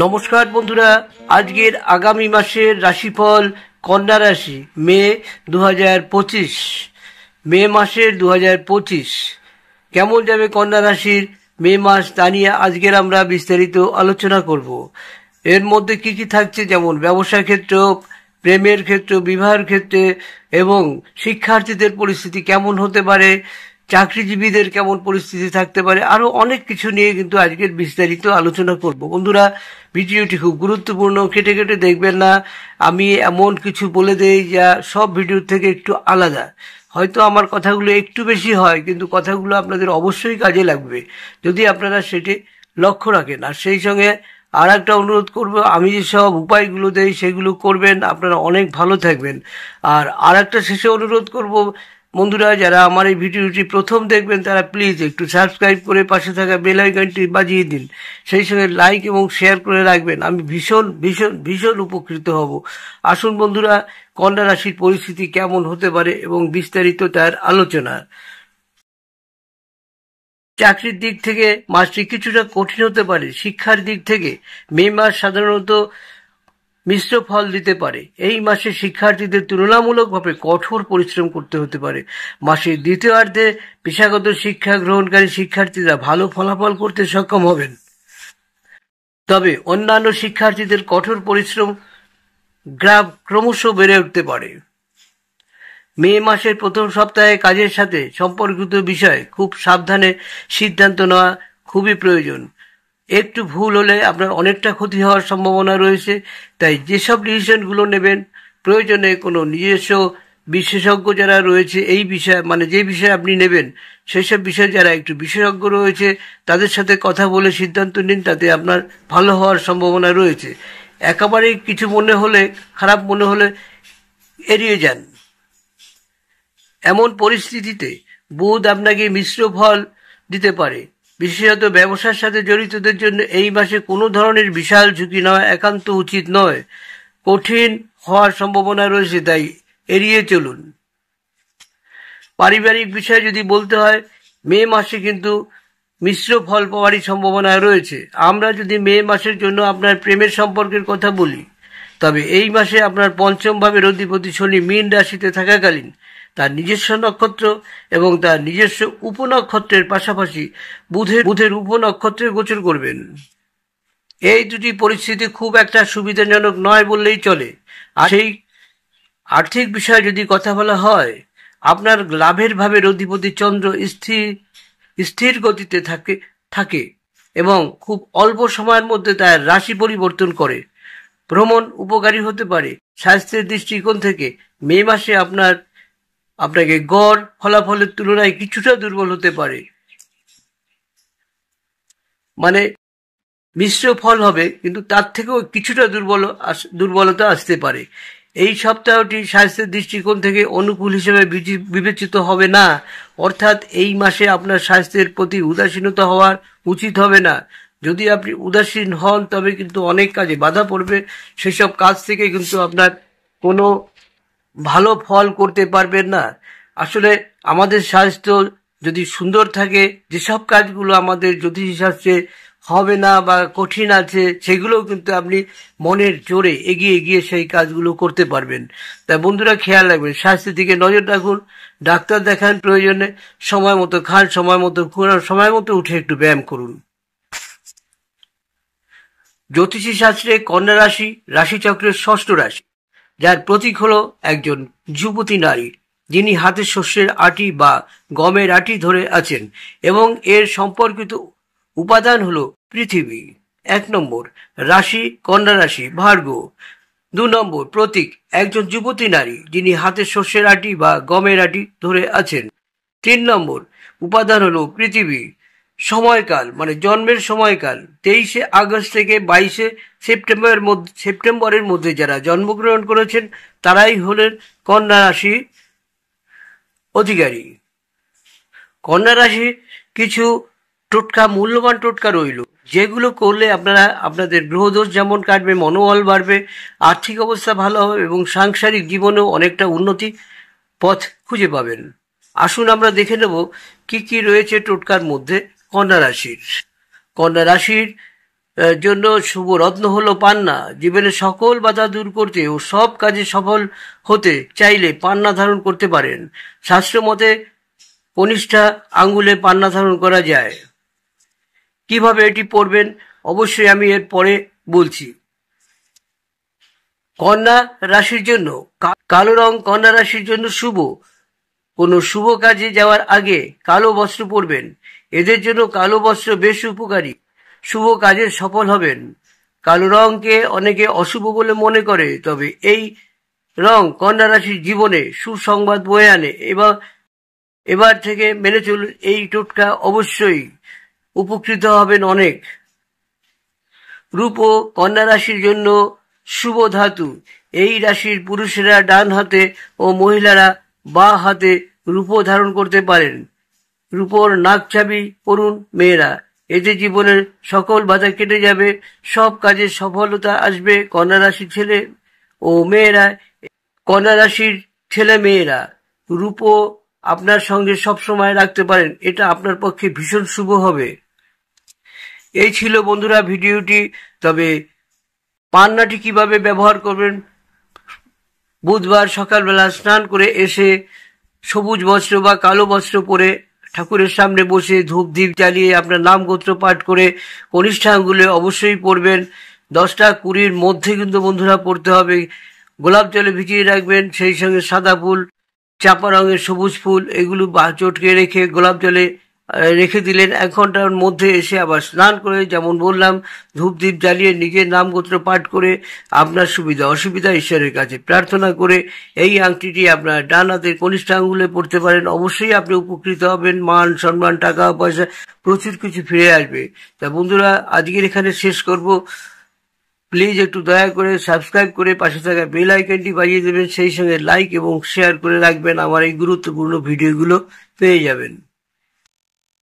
নমস্কার বন্ধুরা, আজকের আগামী মাসের রাশিফল কন্যা রাশি মে 2025। মে মাসের 2025 কেমন যাবে কন্যা রাশির মে মাস তা নিয়ে আজকের আমরা বিস্তারিত আলোচনা করব। এর মধ্যে কি কি থাকছে, যেমন ব্যবসা ক্ষেত্র, প্রেমের ক্ষেত্র, বিবাহের ক্ষেত্রে এবং শিক্ষার্থীদের পরিস্থিতি কেমন হতে পারে, চাকরিজীবীদের কেমন পরিস্থিতি থাকতে পারে, আরো অনেক কিছু নিয়ে কিন্তু আজকের বিস্তারিত আলোচনা করব। বন্ধুরা, ভিডিওটি খুব গুরুত্বপূর্ণ, কেটে কেটে দেখবেন না। আমি এমন কিছু বলে দেই যা সব ভিডিওর থেকে একটু আলাদা। হয়তো আমার কথাগুলো একটু বেশি হয়, কিন্তু কথাগুলো আপনাদের অবশ্যই কাজে লাগবে যদি আপনারা সেটি লক্ষ্য রাখেন। আর সেই সঙ্গে আর একটা অনুরোধ করবো, আমি যে সব উপায়গুলো দেই সেগুলো করবেন, আপনারা অনেক ভালো থাকবেন। আর একটা শেষে অনুরোধ করব, বন্ধুরা যারা আমার এই ভিডিওটি প্রথম দেখবেন তারা প্লিজ একটু সাবস্ক্রাইব করে পাশে থাকা বেল আইকনটি বাজিয়ে দিন। সেই সঙ্গে লাইক এবং শেয়ার করে রাখবেন, আমি ভীষণ ভীষণ ভীষণ উপকৃত হব। আসুন বন্ধুরা, কন্যা রাশির পরিস্থিতি কেমন হতে পারে এবং বিস্তারিত তার আলোচনা। চাকরির দিক থেকে মাসটি কিছুটা কঠিন হতে পারে। শিক্ষার দিক থেকে মে মাস সাধারণত মিশ্র ফল দিতে পারে। এই মাসে শিক্ষার্থীদের তুলনামূলকভাবে কঠোর পরিশ্রম করতে হতে পারে। মাসের দ্বিতীয়ার্ধে পেশাগত শিক্ষা গ্রহণকারী শিক্ষার্থীরা ভালো ফলাফল করতে সক্ষম হবেন, তবে অন্যান্য শিক্ষার্থীদের কঠোর পরিশ্রম গ্রাফ ক্রমশ বেড়ে উঠতে পারে। মে মাসের প্রথম সপ্তাহে কাজের সাথে সম্পর্কিত বিষয়ে খুব সাবধানে সিদ্ধান্ত নেওয়া খুবই প্রয়োজন। একটু ভুল হলে আপনার অনেকটা ক্ষতি হওয়ার সম্ভাবনা রয়েছে। তাই যেসব ডিসিশনগুলো নেবেন, প্রয়োজনে কোনো নিজস্ব বিশেষজ্ঞ যারা রয়েছে এই বিষয়ে, মানে যে বিষয়ে আপনি নেবেন সেই সব বিষয়ে যারা একটু বিশেষজ্ঞ রয়েছে তাদের সাথে কথা বলে সিদ্ধান্ত নিন, তাতে আপনার ভালো হওয়ার সম্ভাবনা রয়েছে। একেবারেই কিছু মনে হলে, খারাপ মনে হলে এড়িয়ে যান। এমন পরিস্থিতিতে বুধ আপনাকে মিশ্র ফল দিতে পারে। বিশেষত ব্যবসার সাথে জড়িতদের জন্য এই মাসে কোনো ধরনের বিশাল ঝুঁকি নেওয়া একান্ত উচিত নয়। কঠিন হওয়ার সম্ভাবনা রয়েছে, তাই এড়িয়ে চলুন। পারিবারিক বিষয়ে যদি বলতে হয়, মে মাসে কিন্তু মিশ্র ফল পাওয়ারই সম্ভাবনা রয়েছে। আমরা যদি মে মাসের জন্য আপনার প্রেমের সম্পর্কের কথা বলি, তবে এই মাসে আপনার পঞ্চম ভাবের অধিপতি শনি মীন রাশিতে থাকাকালীন তার নিজস্ব নক্ষত্র এবং তার নিজস্ব উপনক্ষত্রের পাশাপাশি বুধের উপনক্ষত্রে গোচর করবেন। এই দুটি পরিস্থিতি খুব একটা সুবিধাজনক নয় বললেই চলে। আর সেই আর্থিক বিষয়ে যদি কথা বলা হয়, আপনার লাভের ভাবের অধিপতি চন্দ্র স্থির গতিতে থাকে এবং খুব অল্প সময়ের মধ্যে তার রাশি পরিবর্তন করে। ভ্রমণ উপকারী হতে পারে। স্বাস্থ্যের দৃষ্টিকোণ থেকে মে মাসে আপনাকে গড় ফলাফলের তুলনায় কিছুটা দুর্বল হতে পারে, মানে মিশ্র ফল হবে কিন্তু তার থেকেও কিছুটা দুর্বলতা আসতে পারে। এই সপ্তাহটি স্বাস্থ্যের দৃষ্টিকোণ থেকে অনুকূল হিসেবে বিবেচিত হবে না, অর্থাৎ এই মাসে আপনার স্বাস্থ্যের প্রতি উদাসীনতা হওয়া উচিত হবে না। যদি আপনি উদাসীন হন তবে কিন্তু অনেক কাজে বাধা পড়বে, সেসব কাজ থেকে কিন্তু আপনার কোনো ভালো ফল করতে পারবেন না। আসলে আমাদের স্বাস্থ্য যদি সুন্দর থাকে, যেসব কাজগুলো আমাদের জ্যোতিষশাস্ত্রে হবে না বা কঠিন আছে, সেগুলোও কিন্তু আপনি মনের জোরে এগিয়ে গিয়ে সেই কাজগুলো করতে পারবেন। তাই বন্ধুরা, খেয়াল রাখবেন, স্বাস্থ্যের দিকে নজর রাখুন, ডাক্তার দেখান প্রয়োজনে, সময় মতো খান, সময় মতো ঘুরান, সময় মতো উঠে একটু ব্যায়াম করুন। জ্যোতিষী শাস্ত্রে কন্যা রাশি রাশিচক্রের ষষ্ঠ রাশি, যার প্রতীক হলো একজন যুবতী নারী যিনি হাতে শস্যের আটি বা গমের আটি ধরে আছেন এবং এর সম্পর্কিত উপাদান হলো পৃথিবী। 1 নম্বর রাশি কন্যা রাশি ভার্গ। 2 নম্বর প্রতীক একজন যুবতী নারী যিনি হাতে শস্যের আটি বা গমের আটি ধরে আছেন। 3 নম্বর উপাদান হলো পৃথিবী। সময়কাল, মানে জন্মের সময়কাল 23 আগস্ট থেকে 22 সেপ্টেম্বরের মধ্যে যারা জন্মগ্রহণ করেছেন তারাই হলেন কন্যা রাশি অধিকারী। কন্যা রাশি কিছু মূল্যবান টোটকা রইল, যেগুলো করলে আপনারা আপনাদের গ্রহদোষ যেমন কাটবে, মনোবল বাড়বে, আর্থিক অবস্থা ভালো হবে এবং সাংসারিক জীবনেও অনেকটা উন্নতি পথ খুঁজে পাবেন। আসুন আমরা দেখে নেব কি কি রয়েছে টোটকার মধ্যে কন্যা রাশির। কন্যা রাশির জন্য শুভ রত্ন হলো পান্না। জীবনের সকল বাধা দূর করতে ও সব কাজে সফল হতে চাইলে পান্না ধারণ করতে পারেন। শাস্ত্র মতে কনিষ্ঠা আঙ্গুলে পান্না ধারণ করা যায়। কিভাবে এটি পড়বেন অবশ্যই আমি এর পরে বলছি। কন্যা রাশির জন্য কালো রং কন্যা রাশির জন্য শুভ। কোনো শুভ কাজে যাওয়ার আগে কালো বস্ত্র পরবেন। এদের জন্য কালো বস্ত্র বেশ উপকারী। শুভ কাজে সফল হবেন। কালো রংকে অনেকে অশুভ বলে মনে করে, তবে এই রং কন্যা রাশির জীবনে সুসংবাদ বয়ে আনে। এবার থেকে মেনে চলুন এই টোটকা, অবশ্যই উপকৃত হবেন অনেক। রূপ কন্যা রাশির জন্য শুভ ধাতু। এই রাশির পুরুষেরা ডান হাতে ও মহিলারা বাঁ হাতে রূপো ধারণ করতে পারেন। রূপোর নাকছাবি পরুন মেয়েরা। এতে জীবনের সকল বাধা কেটে যাবে, সব কাজে সফলতা আসবে। কন্যা রাশির ছেলে মেয়েরা রূপো আপনার সঙ্গে সবসময় রাখতে পারেন। এটা আপনার পক্ষে ভীষণ শুভ হবে। এই ছিল বন্ধুরা ভিডিওটি। তবে পান্নাটি কিভাবে ব্যবহার করবেন, বুধবার সকালবেলা স্নান করে এসে সবুজ বস্ত্র বা কালো বস্ত্র পরে ঠাকুরের সামনে বসে ধূপ দ্বীপ জ্বালিয়ে আপনার নাম গোত্র পাঠ করে কনিষ্ঠা আঙ্গুলে অবশ্যই পড়বেন। 10টা 20-র মধ্যে কিন্তু বন্ধুরা পড়তে হবে। গোলাপ জলে ভিজিয়ে রাখবেন, সেই সঙ্গে সাদা ফুল, চাপা রঙের সবুজ ফুল, এগুলো চটকে রেখে গোলাপ জলে রেখে দিলেন। 1 ঘন্টার মধ্যে এসে আবার স্নান করে, যেমন বললাম, ধূপ দ্বীপ জ্বালিয়ে নিজের নাম গোত্র পাঠ করে আপনার সুবিধা অসুবিধা ঈশ্বরের কাছে প্রার্থনা করে এই আংটিটি আপনার ডান হাতের কনিষ্ঠা আঙ্গুলে পড়তে পারেন। অবশ্যই আপনি উপকৃত হবেন। মান সম্মান, টাকা পয়সা প্রচুর কিছু ফিরে আসবে। তা বন্ধুরা, আজকের এখানে শেষ করব। প্লিজ একটু দয়া করে সাবস্ক্রাইব করে পাশে থাকা বেল আইকনটি বাজিয়ে দেবেন, সেই সঙ্গে লাইক এবং শেয়ার করে রাখবেন। আমার এই গুরুত্বপূর্ণ ভিডিওগুলো পেয়ে যাবেন।